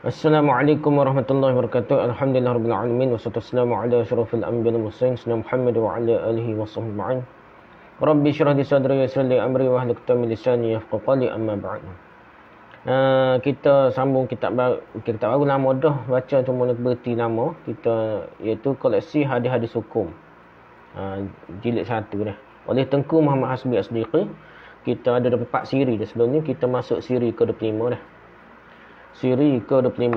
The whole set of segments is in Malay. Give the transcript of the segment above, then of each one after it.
Assalamualaikum warahmatullahi wabarakatuh. Alhamdulillahirabbil alamin wassalatu wassalamu ala asyrafil anbiya'i wal mursalin sayyidina Muhammad wa ala alihi washabbihi ma'in. Rabbi shrah li sadri wa yassir li amri wa hlul 'uqdatam min lisani yafqahu qawli amma ba'd. Kita sambung kitab baru lama dah baca tu mula berti lama kita iaitu koleksi hadis-hadis hukum. Jilid 1 dah. Oleh Tengku Muhammad Hasbi As-Siddiqi. Kita ada 4 siri dah sebelum ni kita masuk siri ke-25 dah. Siri ke-25.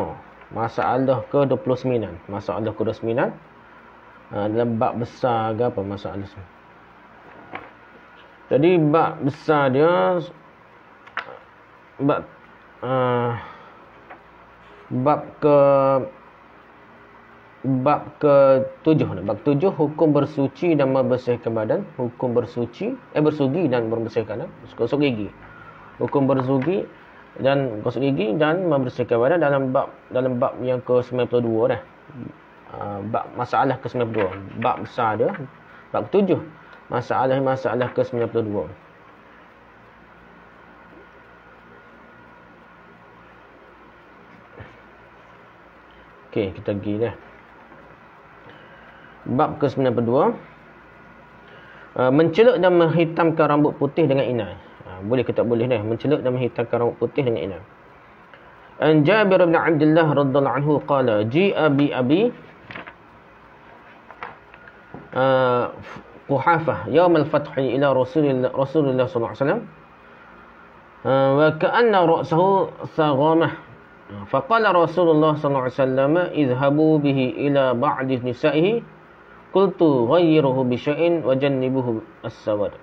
Masalah ke-29. Masalah ke-29. Dalam bab besar ke apa masalah tu. Jadi bab besar dia bab ke-7. Bab 7 hukum bersuci dan membersihkan badan. Hukum bersuci bersugi dan membersihkan badan. Gosok gigi. Hukum bersugi dan gosok gigi dan membersihkan badan dalam bab yang ke-92 dah. Bab masalah ke-92. Bab besar dia bab 7. Masalah ke-92. Okey, kita pergi dah. Bab ke-92. Mencelup dan menghitamkan rambut putih dengan inai. Boleh ke tak boleh dah mencelup dan menghitamkan rambut putih dengan inai. An Jabir bin Abdullah radhiyallahu anhu qala ji'a bi abi Quhafah yaum al-fath ila Rasulillah sallallahu alaihi wasallam wa ka'anna ra'sahu saghamah faqala Rasulullah sallallahu alaihi wasallam idhhabu bihi ila ba'di nisa'ihi qultu ghayyiruhu bi syai'in wa jannibuhu as-sawad.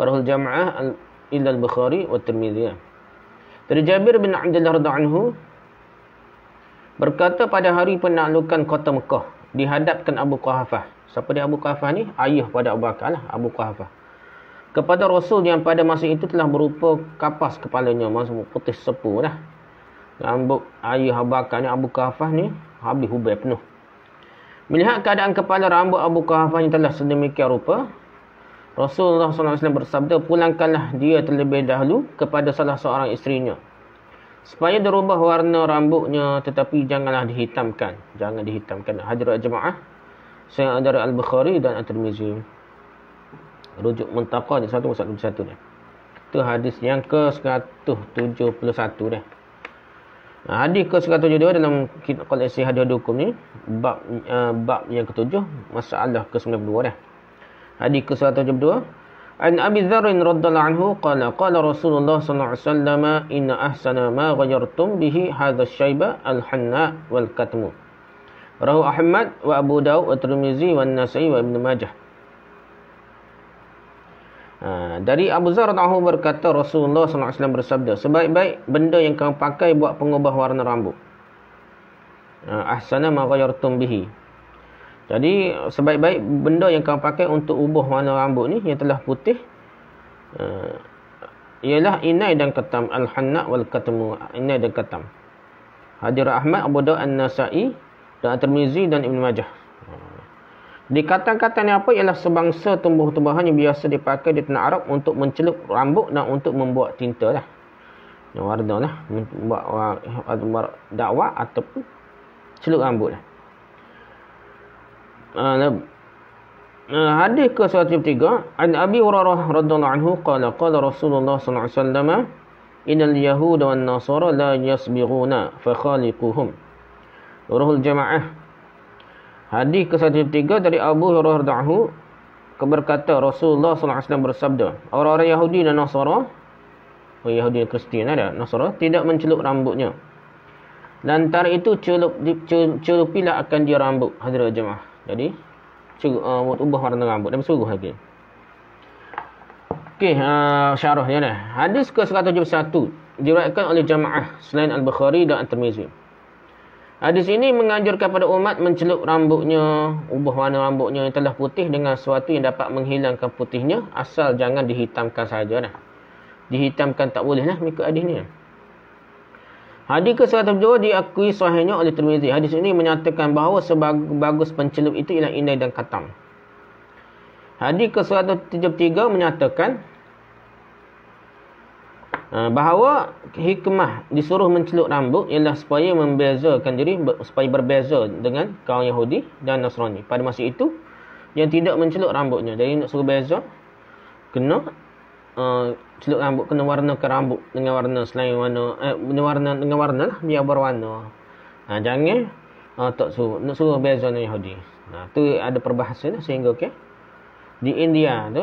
Warahul jam'ah illa al-Bukhari wa Tirmidzi. Dari Jabir bin Abdullah radhiyallahu anhu berkata pada hari penaklukan kota Mekah dihadapkan Abu Quhafah. Siapa dia Abu Quhafah ni? Ayah pada Abu Bakar lah, Abu Quhafah. Kepada Rasul yang pada masa itu telah berupa kapas kepalanya, maksud putih sepu dah. Rambut ayah Abu Bakar ni, Abu Quhafah ni habis hubal penuh. Melihat keadaan kepala rambut Abu Quhafah yang telah sedemikian rupa, Rasulullah SAW bersabda, pulangkanlah dia terlebih dahulu kepada salah seorang isterinya supaya dirubah warna rambutnya, tetapi janganlah dihitamkan. Jangan dihitamkan. Hadirat jemaah, saya dari Al-Bukhari dan At-Tirmizi. Rujuk Muntaqa di 121 ni. Itu hadis yang ke-171 dah. Hadis ke-172 dalam koleksi hadis hukum ni, bab yang ke-7, masalah ke-92 dah. Hadis ke-172. An Abi Dzar radhiyallahu anhu qala qala Rasulullah sallallahu alaihi wasallam inna ahsana ma ghayyartum bihi hadha asy-syaiba al-hanna wal katmu. Rawahu Ahmad wa Abu Daud wa Tirmizi wa An-Nasa'i wa Ibnu Majah. Dari Abu Dzar radhiyallahu anhu berkata Rasulullah sallallahu alaihi wasallam bersabda, sebaik-baik benda yang kamu pakai buat pengubah warna rambut. Ahsana ma ghayyartum bihi. Jadi sebaik-baik benda yang kamu pakai untuk ubah warna rambut ni yang telah putih ialah inai dan ketam, al-hanna wal katmu, inai dan ketam. Hadir Ahmad, Abu Daud, An-Nasa'i dan At-Tirmizi dan Ibn Majah. Dikatakan ni apa ialah sebangsa tumbuh-tumbuhan yang biasa dipakai di tanah Arab untuk mencelup rambut dan untuk membuat tinta lah. Yang warna lah, membuat dakwah ataupun celup rambut lah. Hadis ke-103 an Abi Hurairah radhiyallahu anhu qala qala Rasulullah sallallahu alaihi wasallam innal yahuda wan nasara la yasbighuna fa khaliquhum. Warahul jamaah. Hadis ke-103 dari Abu Hurairah radhiyallahu anhu berkata Rasulullah sallallahu alaihi wasallam bersabda, orang-orang Yahudi dan Nasara, Yahudi dan Kristian ada, Nasara tidak mencelup rambutnya. Lantaran itu celupilah akan dia rambut hadirat jemaah. Jadi ubah warna rambut dan suruh lagi. Okey, syarahnya dah. Hadis ke-171 diriwayatkan oleh jamaah selain Al-Bukhari dan At-Tirmizi. Hadis ini menganjurkan pada umat mencelup rambutnya, ubah warna rambutnya yang telah putih dengan sesuatu yang dapat menghilangkan putihnya, asal jangan dihitamkan saja dah. Dihitamkan tak boleh lah mengikut hadis ni. Hadis ke-102 diakui sahihnya oleh Tirmizi. Hadis ini menyatakan bahawa sebagus pencelup itu ialah inai dan katam. Hadis ke-173 menyatakan Bahawa hikmah disuruh mencelup rambut ialah supaya membezakan diri, supaya berbeza dengan kaum Yahudi dan Nasrani. Pada masa itu, yang tidak mencelup rambutnya. Jadi nak suruh beza, kena celup rambut, kena warnakan rambut dengan warna selain warna, dengan warna lah, biar berwarna. Jangan tak suruh, nak suruh beza dengan Yahudi. Tu ada perbahasan lah, sehingga di India tu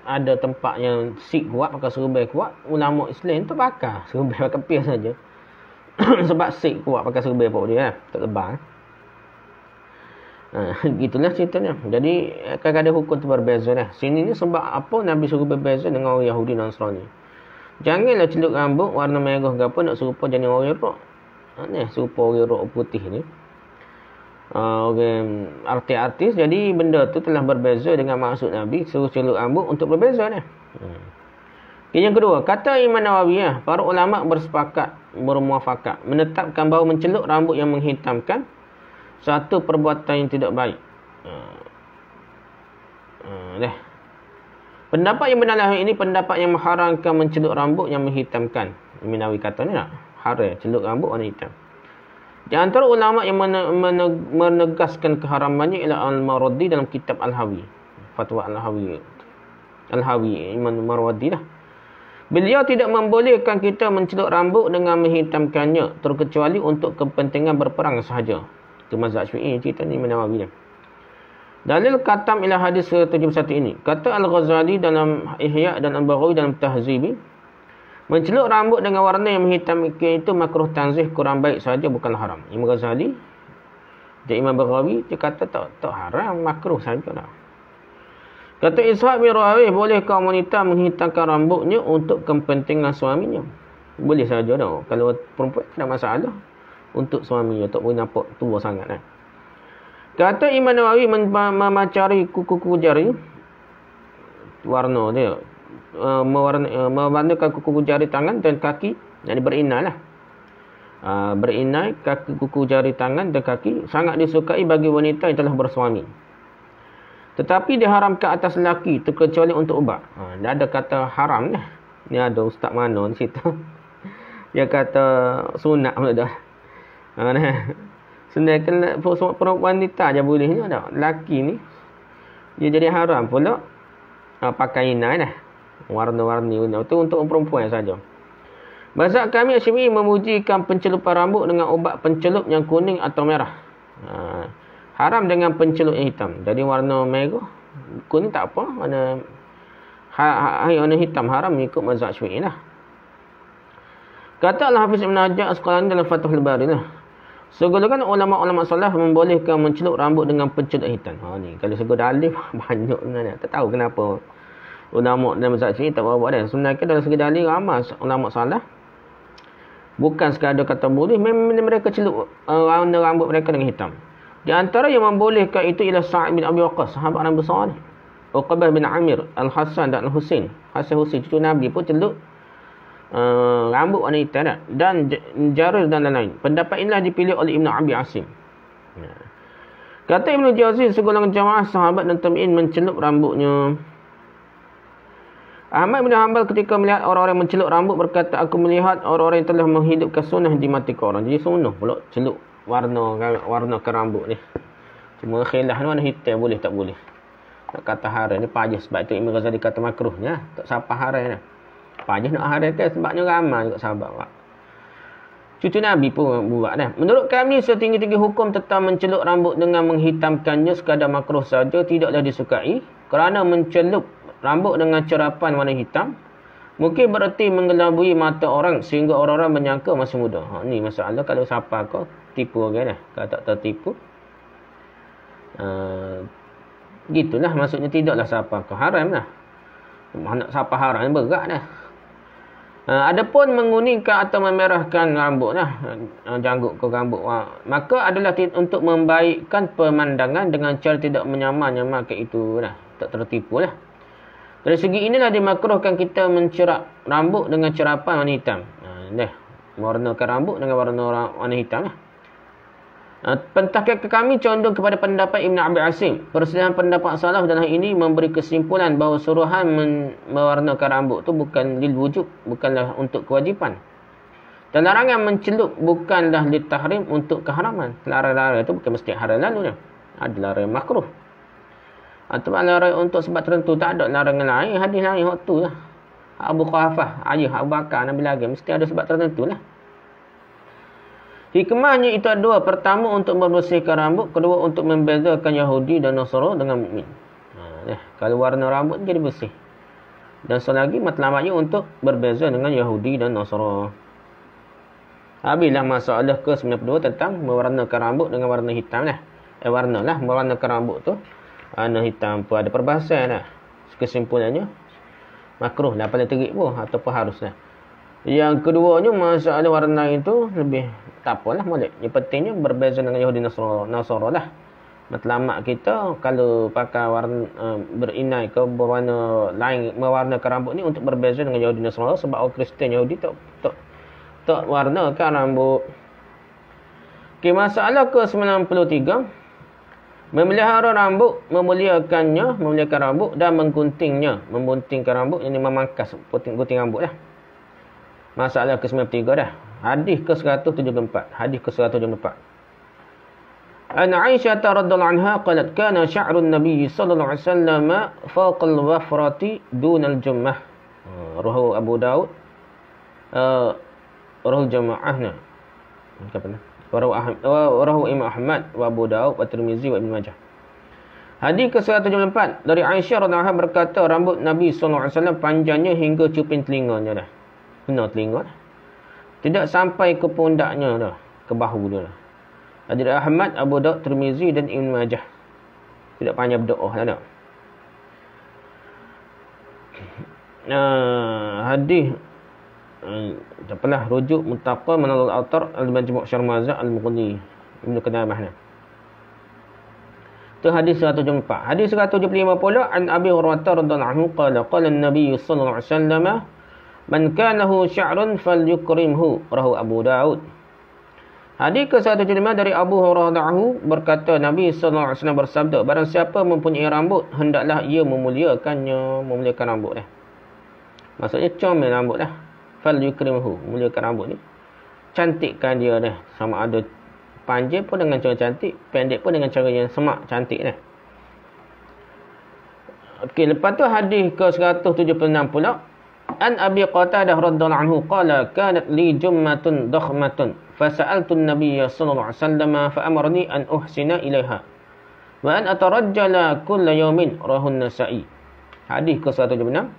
ada tempat yang Sikh kuat, pakai serbai kuat. Ulama Islam tu pakai serbai pakai pil saja. Sebab Sikh kuat pakai serbai pun dia, tak lebang. Gitulah ceritanya. Jadi kadang-kadang hukum tu berbeza lah. Sini ni sebab apa Nabi suruh berbeza dengan orang Yahudi dan Nasrani. Janganlah celup rambut warna merah ke apa nak serupa jenis orang Iraq. Ni serupa orang Iraq putih ni. Orang artis-artis. Jadi benda tu telah berbeza dengan maksud Nabi suruh celup rambut untuk berbeza ni. Yang kedua, kata Imam Nawawi, para ulama bermuafakat menetapkan bahawa mencelup rambut yang menghitamkan satu perbuatan yang tidak baik. Pendapat yang benar ini pendapat yang mengharamkan mencelup rambut yang menghitamkan. Imam Nawawi kata ni haram celup rambut warna hitam. Di antara ulama yang menegaskan keharamannya ialah Al-Mawardi dalam kitab Al-Hawi. Fatwa Al-Hawi Imam Mawardi lah. Beliau tidak membolehkan kita mencelup rambut dengan menghitamkannya terkecuali untuk kepentingan berperang sahaja. Itu mazhab Syafi'i, cerita ni Imam Nawawi dah. Dalil katam ila hadis 71 ini. Kata Al-Ghazali dalam Ihya dan Al-Baghawi dalam Tahzibi, mencelup rambut dengan warna yang menghitamkan itu makruh tanzih, kurang baik saja, bukan haram. Imam Ghazali dan Imam Baghawi dia kata tak haram, makruh saja dah. Kata Ishaq bin Rahawih, boleh kaum wanita menghitamkan rambutnya untuk kepentingan suaminya? Boleh saja dah. Kalau perempuan tidak masalah. Untuk suaminya, tak boleh nampak tua sangat. Kata Imam Nawawi, memacari kuku-kuku jari, warna dia, mewarnakan kuku jari tangan dan kaki, jadi berinai lah. Berinai kaki, kuku jari tangan dan kaki sangat disukai bagi wanita yang telah bersuami. Tetapi diharamkan atas lelaki terkecuali untuk ubat. Dia ada kata haram ni. Ni ada ustaz mana di situ. Dia kata sunat pun dah. Sebenarnya perempuan wanita je boleh ni dah. Lelaki ni dia jadi haram pula pakai inai dah. Warna-warni itu untuk perempuan saja. Mazhab kami Syafi'i memujikan pencelupan rambut dengan ubat pencelup yang kuning atau merah. Haram dengan pencelup yang hitam. Jadi warna merah, kuning tak apa. Warna hitam haram mengikut mazhab Syafi'i lah. Kata Al-Hafiz Ibn Hajar Asqalani dalam Fathul Bari lah. Segolongan ulama-ulama salaf membolehkan mencelup rambut dengan pencelup hitam. Ni kalau sego dalil banyak sebenarnya. Tak tahu kenapa ulama dalam mazhab Syafi'i tak bawa dia. Sebenarnya dalam segi dalil ramai ulama salaf bukan sekadar kata boleh, memang mereka celup warna rambut mereka dengan hitam. Di antara yang membolehkan itu ialah Sa'id bin Abi Waqqas, sahabat Nabi besar ni. Uqbah bin Amir, Al-Hasan dan Al-Husain. Hasan Husain cucu Nabi pun celup rambut warna hitam dan Jarir dan lain-lain. Pendapat inilah dipilih oleh Ibn Abi Asim. Kata Ibn Jauzi, segolongan jamaah sahabat dan tabi'in mencelup rambutnya. Ahmad bin Hanbal ketika melihat orang-orang yang mencelup rambut berkata, aku melihat orang-orang yang telah menghidupkan sunnah di mati korang. Jadi sunnah pula celup warnakan rambut ni. Cuma khilaf ni warna hitam boleh tak boleh. Nak kata haram ni pajah, sebab itu Imam Ghazali kata makruhnya. Tak siapa haram ni. Pajah nak haram kan sebabnya ramai juga sahabat. Cucu Nabi pun buat dah. Menurut kami setinggi-tinggi hukum tentang mencelup rambut dengan menghitamkannya sekadar makruh saja tidaklah disukai. Kerana mencelup rambut dengan cerapan warna hitam mungkin bererti mengelabui mata orang sehingga orang-orang menyangka masih muda. Ni masalah kalau siapa kau tipu orang dah. Kalau tak tertipu. Gitulah maksudnya tidaklah siapa kau haram lah. Nak siapa haram berat dah. Adapun menguningkan atau memerahkan rambut lah, janggut ke rambut, maka adalah untuk membaikkan pemandangan dengan cara tidak menyamar-nyamarkan itu lah. Tak tertipu lah. Dari segi inilah dimakruhkan kita mencerak rambut dengan cerapan warna hitam. Warnakan rambut dengan warna hitam lah. Pentahqiq kami condong kepada pendapat Ibn Abi Asim. Perselisihan pendapat salaf dalam hal ini memberi kesimpulan bahawa suruhan mewarnakan rambut tu bukan lil wujub, bukanlah untuk kewajipan. Dan larangan mencelup bukanlah lil tahrim, untuk keharaman. Larangan itu bukan mesti haram lalunya. Ada larangan makruh. Atau larangan untuk sebab tertentu, tak ada larangan lain. Hadis lain waktu lah. Abu Quhafah, ayah Abu Bakar, Nabi lagi mesti ada sebab tertentu lah. Hikmahnya itu ada dua. Pertama untuk membersihkan rambut. Kedua untuk membezakan Yahudi dan Nasara dengan mukmin. Kalau warna rambut jadi bersih. Dan selagi matlamatnya untuk berbeza dengan Yahudi dan Nasara. Habislah masalah ke-92 tentang mewarnakan rambut dengan warna hitam lah. Warna lah. Mewarnakan rambut tu warna hitam pun ada perbahasan lah. Kesimpulannya makruh lah pada terik pun ataupun harus lah. Yang keduanya masalah warna itu lebih tak apalah molek. Yang pentingnya berbeza dengan Yahudi Nasara lah. Matlamat kita kalau pakai warna berinai ke berwarna lain, mewarnakan rambut ni untuk berbeza dengan Yahudi Nasara, sebab orang Kristian Yahudi tak warnakan rambut. Okey, masalah ke-93. Memelihara rambut, memuliakan rambut dan mengguntingnya. Membuntingkan rambut, ini memangkas gunting rambut lah. Masalah ke-93 dah. Hadis ke-174. Hadis ke-174. An Aisyah radhiyallahu anha qalat kana sya'run Nabi sallallahu alaihi wasallam fawqa al-wafrati dun al-jummah. Rawahu Abu Daud. Rawahu jamaahna. Apa ni? Rawahu Imam Ahmad wa Abu Daud wa Tirmizi wa Ibn Majah. Hadis ke-174 dari Aisyah radhiyallahu anha berkata rambut Nabi sallallahu alaihi wasallam panjangnya hingga cuping telinganya dah. Kena telinga dah. Tidak sampai ke pundaknya dah, ke bahu dia dah. Hadis Ahmad, Abu Daud, Tirmizi dan Ibn Majah. Tidak panjang berdoa lah dah. Hadis apalah rujuk muttaqa manal al-autar al-majmu' syarmazah al-mughni Ibnu Qudamah nah. Itu hadis 174. Hadis 175 pula an Abi Hurairah radhiyallahu anhu qala qala an-nabiy sallallahu alaihi wasallam man kana lahu sya'run falyukrimhu, rawahu Abu Daud. Hadis ke-175 dari Abu Hurairah berkata Nabi sallallahu alaihi wasallam bersabda, barang siapa mempunyai rambut hendaklah ia memuliakannya, memuliakan rambut dah. Maksudnya comel rambut dah. Falyukrimhu, memuliakan rambut ni. Cantikkan dia dah. Sama ada panjang pun dengan cara cantik, pendek pun dengan cara yang semak cantik dah. Okey, lepas tu hadis ke-176 pula. An Abi Qatadah radhiyallahu anhu qala kanat li jummatun dakhmatun fasa'altu an-nabiy sallallahu alaihi wasallam fa amarni an uhsina ilaiha wa an atarajjala kulla yawmin, rawahu an-Nasa'i. Hadis ke-176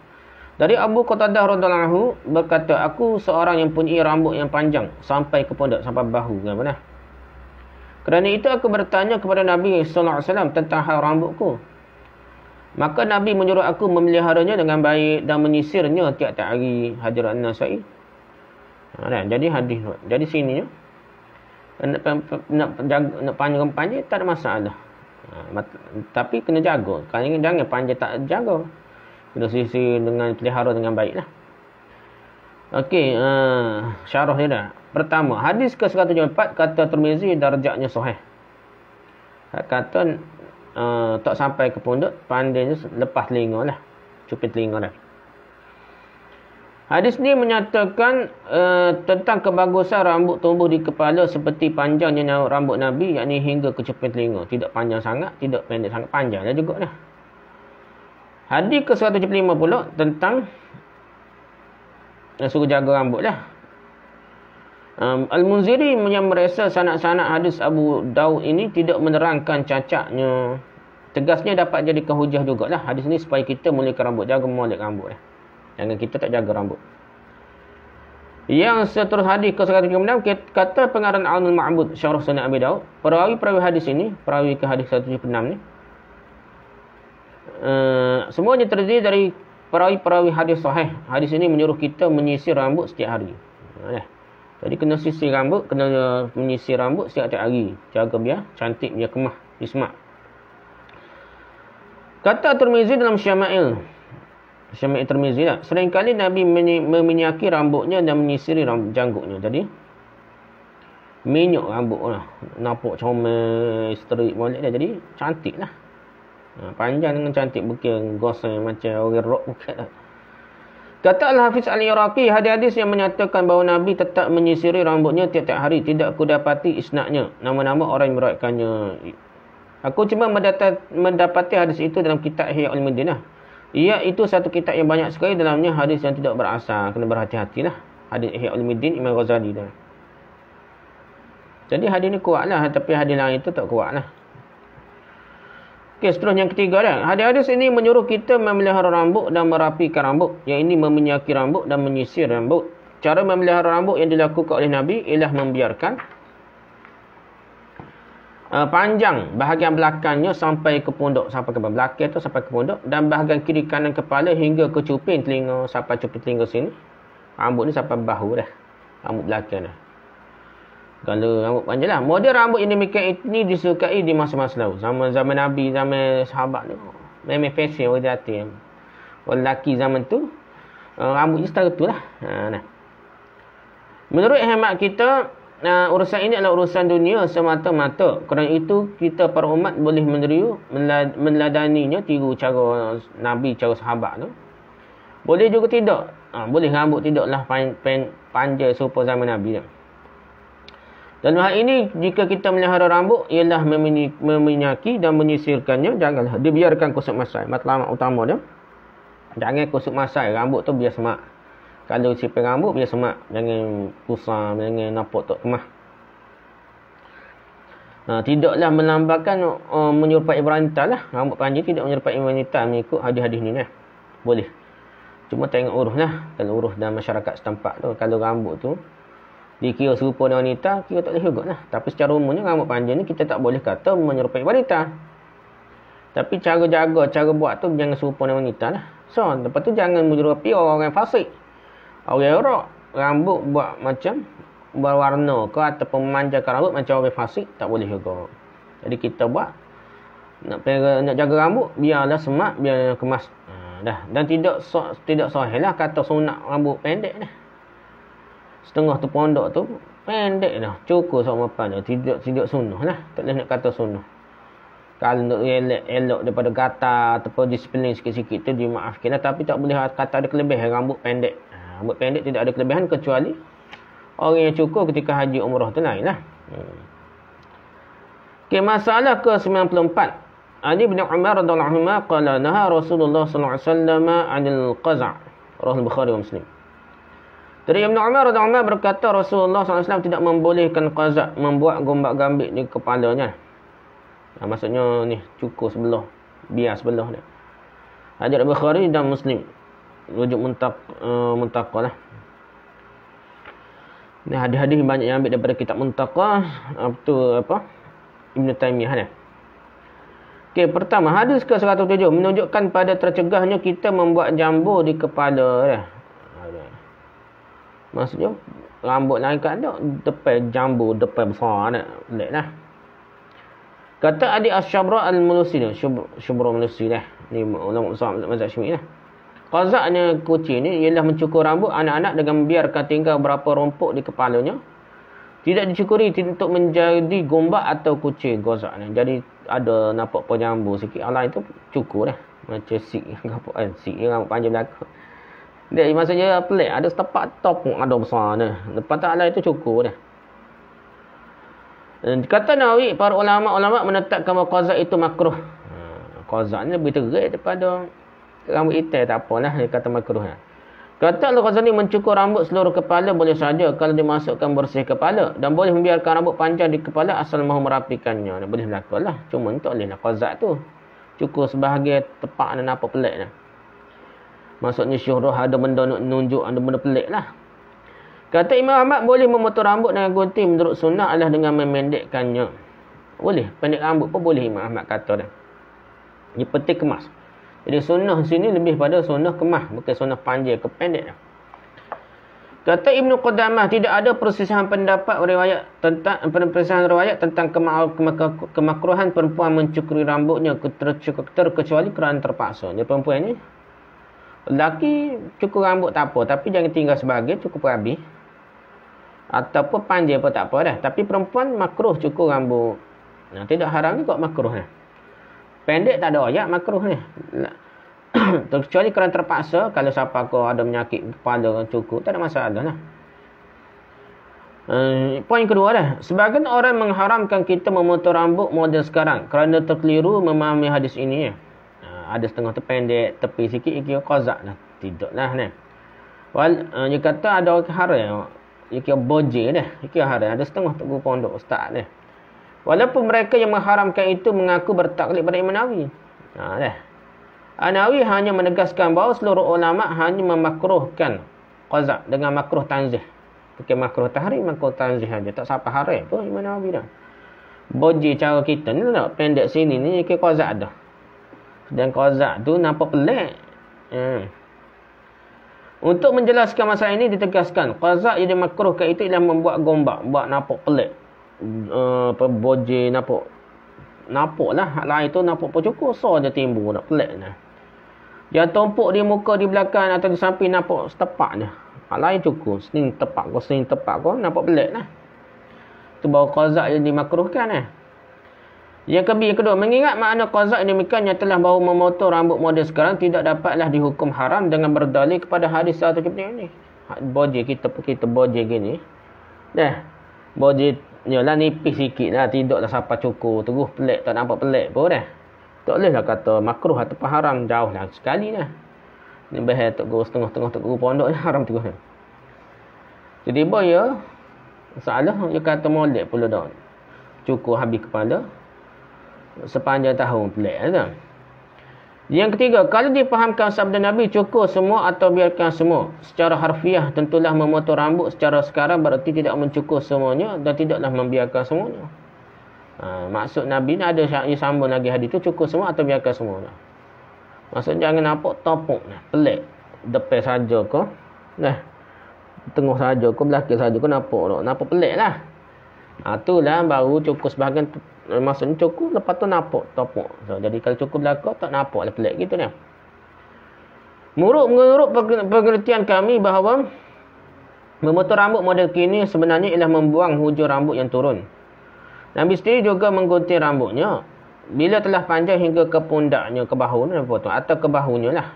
dari Abu Qatadah radhiyallahu anhu berkata aku seorang yang punya rambut yang panjang sampai ke pundak, sampai bahu kan mana. Kerana itu aku bertanya kepada Nabi sallallahu alaihi wasallam tentang hal rambutku. Maka Nabi menyuruh aku memeliharanya dengan baik dan menyisirnya tiap-tiap hari. Hadis An-Nasa'i. Jadi hadis. Jadi sininya nak panjang tak ada masalah. Tapi kena jaga. Kalau jangan panjang tak jaga. Kena sisir dengan pelihara dengan baiklah. Okey, syarah dia dah. Pertama, hadis ke-174 kata Tirmizi darjatnya sahih. Kata tak sampai ke pundak, pandainya lepas telinga lah. Cuping telinga dah. Hadis ni menyatakan tentang kebagusan rambut tumbuh di kepala seperti panjangnya rambut Nabi, yakni hingga ke cuping telinga. Tidak panjang sangat, tidak pendek sangat, panjang dah juga dah. Hadis ke-175 pula tentang suruh jaga rambut lah. Al-Munziri yang merasa sanad-sanad hadis Abu Daud ini tidak menerangkan cacatnya. Tegasnya dapat jadikan hujah jugalah hadis ni supaya kita muliakan rambut, jaga molek rambut lah. Jangan kita tak jaga rambut. Yang seterusnya hadis ke-176 kata pengarang Aunul Ma'bud Syarah Sunan Abi Daud, perawi hadis ini, perawi ke hadis 176 ni, semuanya terdiri dari perawi hadis sahih. Hadis ini menyuruh kita menyisir rambut setiap hari. Jadi kena sisir rambut, kena menyisir rambut setiap hari. Jaga biar cantik, biar kemah, ismak. Kata Tirmizi dalam Syama'il Tirmizi lah, seringkali Nabi meminyaki rambutnya dan menyisiri janggutnya. Jadi Minyak rambut lah. Nampak comel, sterik molek dia. Jadi cantik lah. Panjang dengan cantik. Bukan goseng macam orang rock. Bukan lah. Kata Al-Hafiz Al-Iraqi, hadis-hadis yang menyatakan bahawa Nabi tetap menyisiri rambutnya tiap-tiap hari. Tidak aku dapati isnadnya. Nama-nama orang yang meriwayatkannya. Aku cuma mendapati hadis itu dalam kitab Ihya Ulumuddin lah. Ia itu satu kitab yang banyak sekali dalamnya hadis yang tidak berasal. Kena berhati-hatilah. Hadis Ihya Ulumuddin Imam Ghazali dah. Jadi hadis ni kuat lah. Tapi hadis lain itu tak kuat lah. Okey, seterusnya yang ketiga dah. Hadis-hadis ini menyuruh kita memelihara rambut dan merapikan rambut. Yang ini meminyaki rambut dan menyisir rambut. Cara memelihara rambut yang dilakukan oleh Nabi ialah membiarkan panjang bahagian belakangnya sampai ke punduk. Sampai ke belakang tu sampai ke punduk. Dan bahagian kiri kanan kepala hingga ke cuping telinga. Sampai cuping telinga sini. Rambut ni sampai bahu dah. Rambut belakang dah. Kalau rambut panjang lah. Model rambut yang demikian ini disukai di masa-masa lalu. Zaman Nabi, zaman sahabat tu. Memang fashion orang jati. Orang lelaki zaman tu. Rambutnya setara tu lah. Nah. Menurut hemat kita, urusan ini adalah urusan dunia semata-mata. Kerana itu, kita para umat boleh meniru, meneladaninya, tiru cara Nabi, cara sahabat tu. Boleh juga tidak. Boleh rambut tidaklah panjang serupa zaman Nabi tu. Dan hal ini, jika kita melihara rambut, ialah meminyaki dan menyisirkannya. Janganlah dibiarkan kusut masai. Matlamat utama dia. Jangan kusut masai. Rambut tu biar semak. Kalau sipir rambut, biar semak. Jangan kusam, jangan nampak tak kemah. Tidaklah melambakan menyerupai wanita lah. Rambut panjang tidak menyerupai wanita mengikut hadis-hadis ni lah. Boleh. Cuma tengok urus lah. Kalau urus dalam masyarakat setempat tu. Kalau rambut tu dikira serupa dengan wanita, kira tak boleh juga lah. Tapi secara umumnya rambut panjang ni kita tak boleh kata menyerupai wanita. Tapi cara jaga, cara buat tu jangan serupa dengan wanita lah. So, lepas tu jangan menyerupai orang fasik. Orang rock, rambut buat macam berwarna ke ataupun memanjangkan rambut macam orang fasik, tak boleh juga. Jadi kita buat, nak jaga rambut, biarlah semak, biarlah kemas. Dah. Dan tidak sahih lah kata sunat rambut pendek dah. Setengah tu pondok tu pendek dah. Cukup sama pan tu. Tidak sunnah lah. Tak boleh nak kata sunnah. Kalau nak elok daripada gatal ataupun disiplin sikit-sikit tu dimaafkan lah. Tapi tak boleh kata ada kelebihan rambut pendek. Rambut pendek tidak ada kelebihan kecuali orang yang cukup ketika haji umrah tu lain lah. Okay, masalah ke-94. Ali bin Umar radhiyallahu anhu qala naha Rasulullah sallallahu alaihi wasallam 'anil qaza'. Riwayat Bukhari wa Muslim. Dari Ibn Umar radhiyallahu anhu berkata Rasulullah SAW tidak membolehkan qaza' membuat gombak-gambik di kepalanya. Maksudnya ni cukur sebelah, biar sebelah dia. Hadis Bukhari dan Muslim. Rujuk Muntaqah lah. Ni hadis-hadis banyak yang ambil daripada kitab Muntaqah, Ibn Taymiyah ni. Okey, pertama hadis ke-107 menunjukkan pada tercegahnya kita membuat jambu di kepala dia. Maksudnya rambut lain kat ada depan jambu, depan besar nak pelik lah. Kata adik Asy-Syabra Al-Mulusi ni, Syabra Al-Mulusi lah. Ni ulama besar mazhab Syafi'i lah. Qaza'nya kucing ni ialah mencukur rambut anak-anak dengan membiarkan tinggal berapa rompok di kepalanya. Tidak dicukuri untuk menjadi gombak atau kucing qazak ni. Jadi ada nampak jambu sikit. Alah itu cukur lah. Macam sik sik rambut panjang belakang. Dia maksudnya pelik. Ada setapak top pun ada besar ni. Lepas tak lah itu cukur dah. Kata Nawawi, para ulama' menetapkan bahawa qazak itu makruh. Qazak ni lebih terik daripada rambut hitam. Tak apalah dia kata makruh lah. Kata Al-Ghazali mencukur rambut seluruh kepala boleh saja kalau dimasukkan bersih kepala. Dan boleh membiarkan rambut panjang di kepala asal mahu merapikannya. Boleh berlaku lah. Cuma tak boleh lah qazak tu. Cukur sebahagian tepak dan nampak pelik lah. Maksudnya syuhrah ada benda nak nunjuk, ada benda pelik lah. Kata Imam Ahmad boleh memotong rambut dengan gunting menurut sunnah adalah dengan memendekkannya. Boleh. Pendek rambut pun boleh Imam Ahmad kata dah. Dia penting kemas. Jadi sunnah sini lebih pada sunnah kemah. Bukan sunnah panjang ke pendek. Kata Ibnu Qudamah, tidak ada perselisihan pendapat riwayat tentang kemakruhan perempuan mencukuri rambutnya terkecuali kerana terpaksa. Dia perempuan ni, lelaki cukur rambut tak apa. Tapi jangan tinggal sebagai cukup habis. Ataupun panjang pun tak apa dah. Tapi perempuan makruh cukur rambut. Tidak haram ni kok makruh ni. Pendek tak ada ayat makruh ni. Kecuali kerana terpaksa, kalau siapa kau ada menyakit kepala cukur, tak ada masalah lah. Poin kedua dah. Sebagian orang mengharamkan kita memotong rambut model sekarang kerana terkeliru memahami hadis ini. Ada setengah tu pendek, tepi sikit, kira qazak lah. Tidak lah ni. Dia kata ada orang haram. Dia kira boje dah. Dia kira haram. Ada setengah tu guru pondok ustaz ni. Walaupun mereka yang mengharamkan itu mengaku bertaklid pada Imam Nawawi. Dah. An-Nawawi hanya menegaskan bahawa seluruh ulama hanya memakruhkan qazak dengan makruh tanzih. Bukan makruh tahrim, makruh tanzih saja. Tak sampai haram pun Imam Nawawi dah. Boji cara kita ni tak pendek sini ni ke qazak dah. Dan qazak tu nampak pelik. Untuk menjelaskan masalah ini ditegaskan qazak yang dimakruhkan itu ialah membuat gombak, buat nampak pelik. Boji nampak lah. Hak lain tu nampak cukup so je timbul nak pelik nah. Yang tumpuk di muka, di belakang atau di samping nampak setepak je. Hak lain cukup. Sini tepak kau nampak pelik lah. Itu baru qazak yang dimakruhkan lah. Yang kedua, mengingat makna qazak demikian yang telah bahawa memotong rambut model sekarang tidak dapatlah dihukum haram dengan berdalil kepada hadis 170 ini. Boji kita boji gini. Dah. Boji yalah nipis sikit lah. Tidaklah siapa cukur. Terus pelik. Tak nampak pelik pun dah. Tak boleh lah kata makruh atau haram. Jauh lah sekali lah. Ni bahaya tok guru setengah-tengah tok guru pondok haram terus lah. Jadi ya. Masalah dia kata molek pula dah. Cukur habis kepala. Sepanjang tahun pelik kan. Yang ketiga, kalau dipahamkan sabda Nabi cukur semua atau biarkan semua secara harfiah, tentulah memotong rambut secara sekarang berarti tidak mencukur semuanya dan tidaklah membiarkan semuanya. Maksud Nabi ni ada yang sambung lagi hadis tu, cukur semua atau biarkan semua. Maksud jangan nampak topuk nah, pelik. Depan saja kau. Nah. Tengah saja kau, belakang saja kau nampak pelik lah. Itulah baru cukur sebahagian. Maksudnya cukur lepas tu nampak topuk. So, jadi kalau cukur belakang tak nampak lah pelik gitu ni. Menurut pengertian kami bahawa memotong rambut model kini sebenarnya ialah membuang hujung rambut yang turun. Nabi sendiri juga menggunting rambutnya bila telah panjang hingga ke pundaknya, ke bahu atau ke bahunya lah.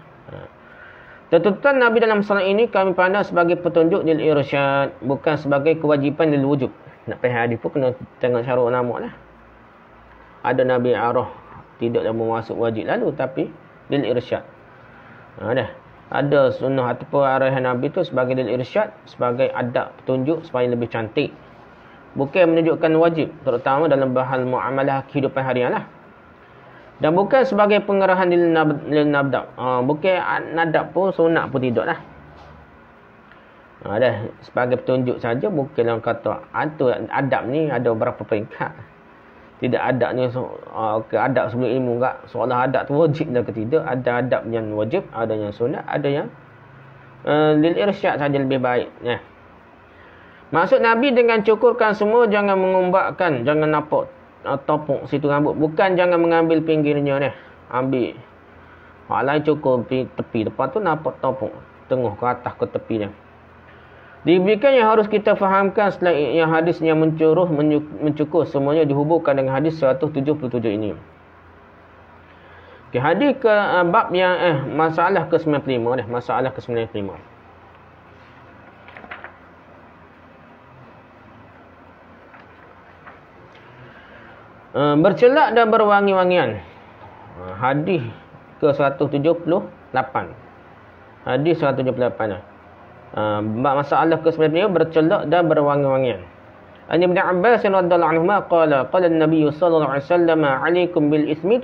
Tuntutan Nabi dalam masalah ini kami pandang sebagai petunjuk lil irsyad, bukan sebagai kewajipan lil wujub. Nak pergi hadis pun kena tengok syarah ulama lah. Ada Nabi arah tidak masuk wajib lalu tapi lil irsyad. Dah. Ada sunnah ataupun arahan Nabi tu sebagai lil irsyad, sebagai adab petunjuk supaya lebih cantik. Bukan menunjukkan wajib, terutama dalam bahal muamalah kehidupan harian lah. Dan bukan sebagai pengerahan lil nabdab. Bukan nadab pun sunat pun tidak lah. Dah. Sebagai petunjuk saja, bukanlah kata adab ni ada berapa peringkat. Tidak adabnya adab sebelum ilmu enggak. Soalan adab tu wajib dan ketidak. Ada adab yang wajib, ada yang sunat, ada yang lil irsyad saja lebih baik. Maksud Nabi dengan cukurkan semua jangan mengombakkan, jangan nampak topuk situ rambut. Bukan jangan mengambil pinggirnya ni. Ambil. Hak lain cukur tepi. Lepas tu nampak topuk. Tengah ke atas ke tepi ni. Demikian yang harus kita fahamkan setelah yang hadis yang mencukur semuanya dihubungkan dengan hadis 177 ini. Okay, hadis ke bab yang masalah ke-95 dah, masalah ke-95. Bercelak dan berwangi-wangian. Hadis ke-178. Hadis 178. Masalah ke-9 bercelak dan berwangi-wangian. An Ibn Abbas radhiyallahu anhu qala an-nabiy sallallahu alaihi wasallam alaikum bil ismid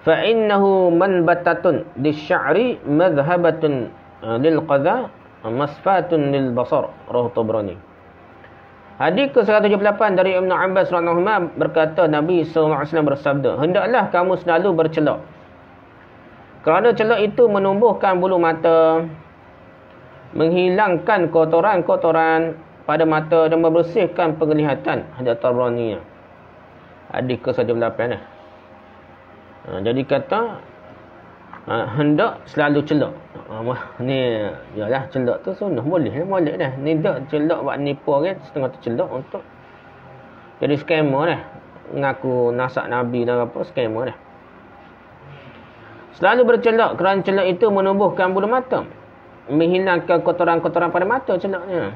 fa innahu manbatatun lisy'ri madhhabatun lil qadha masfatun lil basar. Rawahu Tabrani. Hadis ke-178 dari Ibn Abbas radhiyallahu anhu berkata Nabi sallallahu alaihi wasallam bersabda, hendaklah kamu selalu bercelak. Kerana celak itu menumbuhkan bulu mata, menghilangkan kotoran-kotoran pada mata dan membersihkan penglihatan. Hadis Tabrani. Hadis ke-178 Jadi kata hendak selalu celak. Ni yalah celak tu sunnah boleh dah. Ni dak celak buat nipu orang setengah tu celak untuk jadi scammer dah. Ngaku nasab Nabi dan apa scammer dah. Selalu bercelak kerana celak itu menumbuhkan bulu mata. Menghilangkan kotoran-kotoran pada mata celaknya.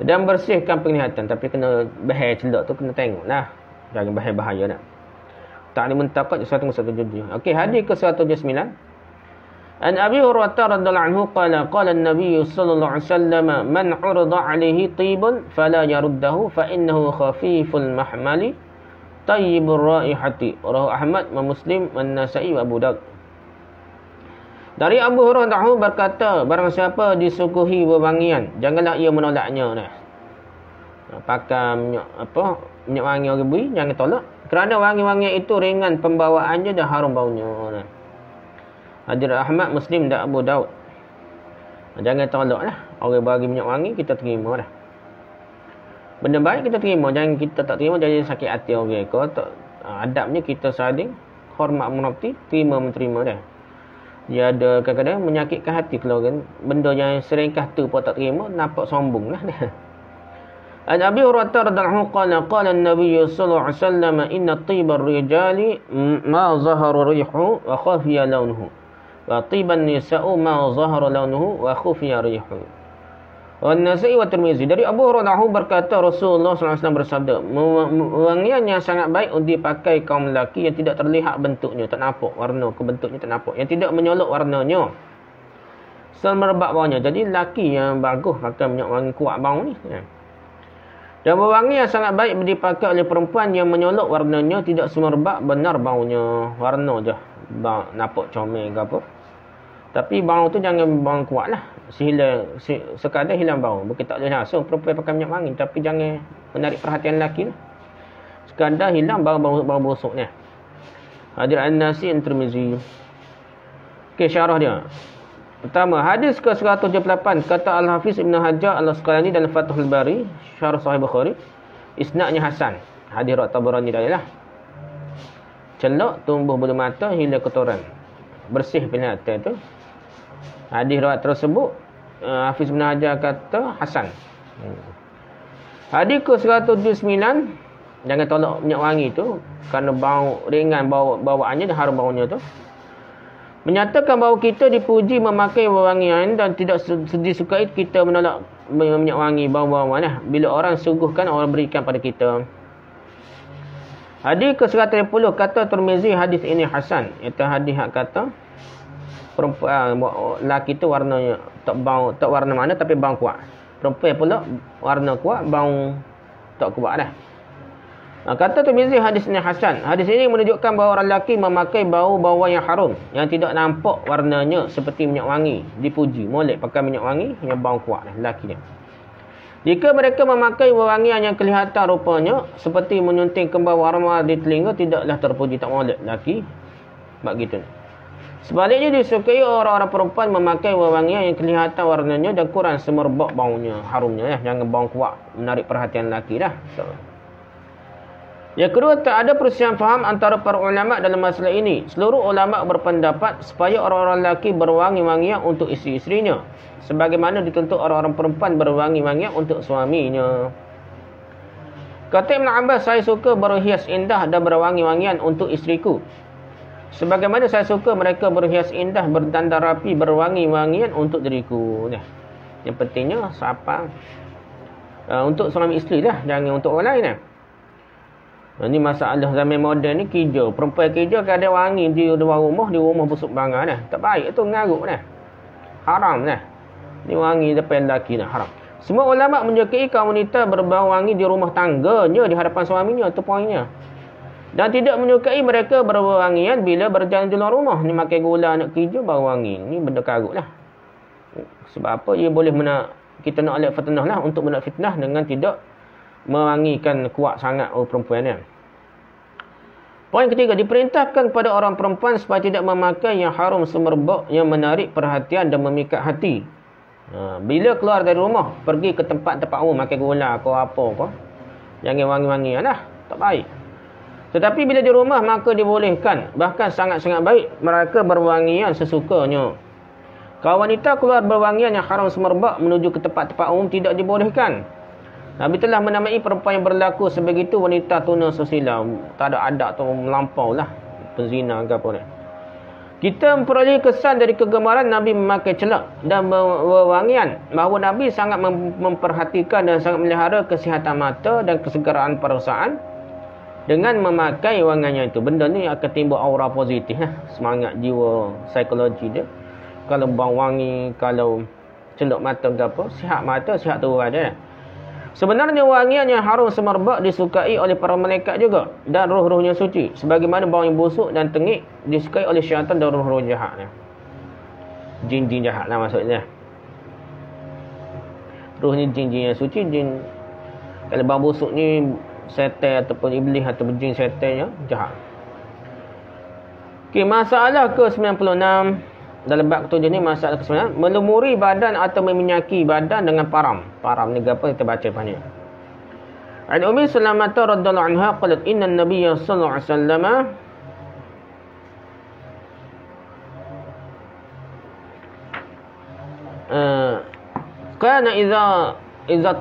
Dan bersihkan penglihatan. Tapi kena bahaya celak tu kena tengok lah. Jangan bahaya-bahaya nak. Tak ada mentakut sesuatu yang terjadi. Okey, hadis ke 179. An Abi Hurairah radhiyallahu anhu qala an-nabiy sallallahu alaihi wasallam man 'urida 'alaihi tibun fala yaruddahu fa innahu khafiful mahmali tayyibur raihati. Rawahu Ahmad wa Muslim wa Nasa'i wa Abu Daud. Dari Abu Hurairah berkata, barang siapa disuguhi wewangian, janganlah ia menolaknya dah. Pakai minyak wangi orang bui, jangan tolak. Kerana wangi-wangi itu ringan pembawaannya dan harum baunya dah. Hadis Ahmad, Muslim dan Abu Daud. Jangan tolak lah. Orang bagi minyak wangi, kita terima dah. Benda baik kita terima. Jangan kita tak terima, jadi sakit hati orang. Kalau tak, adabnya kita saling hormat menghormati, terima menerima dah. Dia ada kadang-kadang menyakitkan hati kalau kan. Benda yang seringkah tu pun tak terima, nampak sombong lah dah. An Abi Hurairah radhiyallahu anhu qala an-nabiy sallallahu alaihi wasallam inna tibar rijali ma zahara rihu wa khafiya launuhu. Wa tiban nisa'u ma zahara launuhu wa khufiya rihu. Wa Nasa'i wa Tirmizi. Dari Abu Hurairah berkata Rasulullah SAW bersabda, wangian yang sangat baik untuk dipakai kaum lelaki yang tidak terlihat bentuknya, tak nampak warna ke bentuknya tak nampak, yang tidak menyolok warnanya, semerbak baunya. Jadi lelaki yang bagus pakai minyak wangi kuat bau ni. Dan wangi yang sangat baik dipakai oleh perempuan yang menyolok warnanya, tidak semerbak benar baunya, warna je bau nampak comel ke apa. Tapi bau tu jangan bau kuat lah. Sekadar hilang bau. Bukan tak boleh langsung perempuan pakai minyak wangi. Tapi jangan menarik perhatian lelaki lah. Sekadar hilang bau busuknya. Hadis An-Nasi Tirmizi. Okey, syarah dia. Pertama, hadis ke-178. Kata Al-Hafiz Ibn Hajar Al-Asqalani dalam Fathul Bari, Syarah Sahih Bukhari. Isnadnya Hasan. Hadis riwayat Tabarani dah lah. Celak, tumbuh bulu mata, hilang kotoran. Bersih penglihatan tu. Hadis riwayat tersebut Hafiz Ibn Hajar kata Hasan. Hadis ke-179, jangan tolak minyak wangi tu kerana bau ringan bawaannya dan harum baunya tu. Menyatakan bahawa kita dipuji memakai wewangian dan tidak disukai kita menolak minyak wangi bau-bauan lah. Bila orang suguhkan, orang berikan pada kita. Hadis ke-130 kata Tirmizi, hadis ini Hasan. Itu hadis yang kata perempuan lelaki tu warnanya tak warna mana tapi bau kuat. Perempuan pula warna kuat, bau tak kuat dah. Kata Tirmizi, hadis ini Hasan. Hadis ini menunjukkan bahawa orang lelaki memakai bau-bauan yang harum, yang tidak nampak warnanya seperti minyak wangi. Dipuji, molek pakai minyak wangi yang bau kuat dah lelaki dia. Jika mereka memakai wewangian yang kelihatan rupanya seperti menyunting kembang warna di telinga, tidaklah terpuji, tak molek lelaki buat gitu. Sebaliknya disukai orang-orang perempuan memakai wewangian yang kelihatan warnanya dan kurang semerbak baunya, harumnya ya. Jangan bau kuat menarik perhatian lelaki dah. Yang kedua, tak ada perselisihan faham antara para ulama dalam masalah ini. Seluruh ulama berpendapat supaya orang-orang lelaki berwangi-wangian untuk isteri-isterinya, sebagaimana dituntut orang-orang perempuan berwangi-wangian untuk suaminya. Kata Ibn Abbas, saya suka berhias indah dan berwangi-wangian untuk isteriku, sebagaimana saya suka mereka berhias indah, berdandar rapi, berwangi-wangian untuk diriku. Yang pentingnya siapa? Untuk suami isteri lah, jangan untuk orang lain lah. Ini masalah zaman moden ni, kerja. Perempuan kerja kadang wangi di luar rumah, di rumah busuk bangga dah. Tak baik tu, ngaruk dah. Haram dah. Ni wangi depan lelaki dah, haram. Semua ulama menyukai kaum wanita berbau wangi di rumah tangganya, di hadapan suaminya, tu poinnya. Dan tidak menyukai mereka berwangian bila berjalan di luar rumah. Ni makan gula nak kerja baru wangi. Ni benda karut lah. Sebab apa? Ia boleh kita nak alih fitnah lah, untuk menak fitnah dengan tidak mewangikan kuat sangat orang perempuan ni. Poin ketiga, diperintahkan kepada orang perempuan supaya tidak memakai yang harum semerbak yang menarik perhatian dan memikat hati. Bila keluar dari rumah, pergi ke tempat-tempat umum, makan gula atau apa, jangan wangi-wangian lah. Tak baik. Tetapi bila di rumah maka dibolehkan, bahkan sangat-sangat baik mereka berwangian sesukanya. Kalau wanita keluar berwangian yang haram semerbak menuju ke tempat-tempat umum tidak dibolehkan. Nabi telah menamai perempuan yang berlaku sebegitu wanita tuna susila. Tak ada adab tu melampau lah. Penzina ke apa ni. Kita memperoleh kesan dari kegemaran Nabi memakai celak dan berwangian. Bahawa Nabi sangat memperhatikan dan sangat melihara kesihatan mata dan kesegeraan perasaan. Dengan memakai wangiannya itu. Benda ni akan timbul aura positif lah. Semangat jiwa, psikologi dia. Kalau bau wangi, kalau celuk mata ke apa, sihat mata, sihat tubuh badan. Sebenarnya wangian yang harum semerbak disukai oleh para malaikat juga dan roh-rohnya suci. Sebagaimana bau yang busuk dan tengik disukai oleh syaitan dan roh-roh jahat. Jin-jin jahat lah maksudnya. Roh ni jin-jin yang suci, jin. Kalau bau busuk ni setan ataupun iblis ataupun jin setan yang jahat. Okey, masalah ke-96. Dalam bab ketujuh ni masalah ke-9, melumuri badan atau meminyaki badan dengan param. Param ni apa kita baca depan ni. An Ummi Salamah radhiyallahu anha qalat inna an-nabiy sallallahu alaihi wasallam kana idza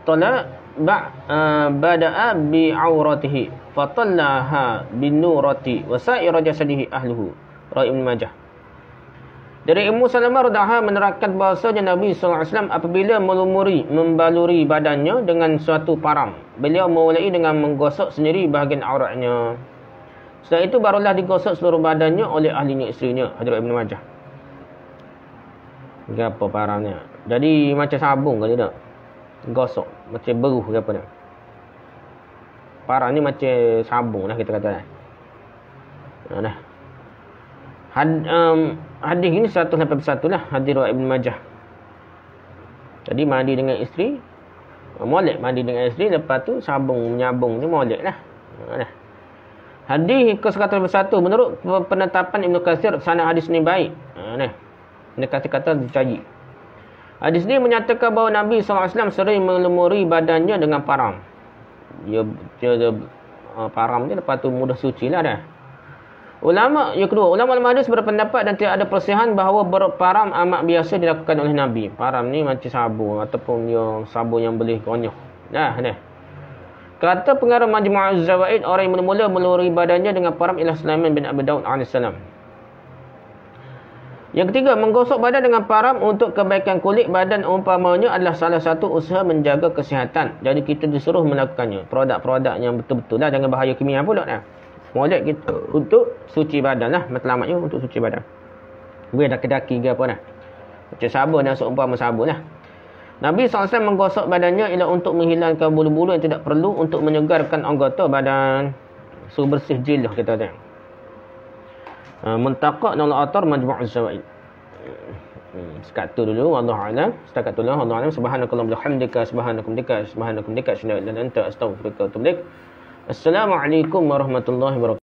tala bada'a bi auratihi fatallaha bin nurati wa sa'ira jasadihi ahluhu. Rawi Ibn Majah. Dari Ummu Salamah radhiyallahu anha menerangkan bahasanya Nabi sallallahu alaihi wasallam apabila membaluri badannya dengan suatu param, beliau memulai dengan menggosok sendiri bahagian auratnya. Setelah itu barulah digosok seluruh badannya oleh ahlinya isterinya. Hadis Ibn Majah. Apa paramnya? Jadi macam sabun ke tidak? Gosok macam beruh ke apa ni? Param ni macam sabun lah kita kata. Nah. Hadis ini 181 lah. Hadis riwayat Ibn Majah. Jadi mandi dengan isteri, molek mandi dengan isteri, lepas tu sabung menyabung ni molek lah. Hadis ke-181 menurut penetapan Ibn Katsir sanad hadis ni baik. Ini kata-kata dicari. Hadis ni menyatakan bahawa Nabi SAW sering melumuri badannya dengan param. Dia param ni lepas tu mudah suci lah dah. Ulama hadis berpendapat dan tidak ada perselisihan bahawa berparam amat biasa dilakukan oleh Nabi. Param ni macam sabun ataupun yang sabun yang boleh konyoh. Dah. Kata pengarang Majmu'uz Zawaid, orang yang mula-mula melumuri badannya dengan param ialah Sulaiman bin Abi Daud AS. Yang ketiga, menggosok badan dengan param untuk kebaikan kulit badan umpamanya adalah salah satu usaha menjaga kesihatan. Jadi kita disuruh melakukannya. Produk-produk yang betul-betul lah, jangan bahaya kimia pula dah. Molek kita untuk suci badan lah. Matlamatnya untuk suci badan. Boleh daki-daki ke apa dah. Macam sabun dan seumpama sabun lah. Nabi SAW menggosok badannya ialah untuk menghilangkan bulu-bulu yang tidak perlu, untuk menyegarkan anggota badan. So bersih jildah kita tengok. Muntaqah Naul Athar Majmu'uz Zawaid. Sekat tu dulu. Wallahu a'lam. Setakat tu lah. Wallahu a'lam. Subhanakallahumma bihamdika. Subhanakum dika. Syada illa anta astaghfiruka wa atubu ilaik. Assalamualaikum warahmatullahi wabarakatuh.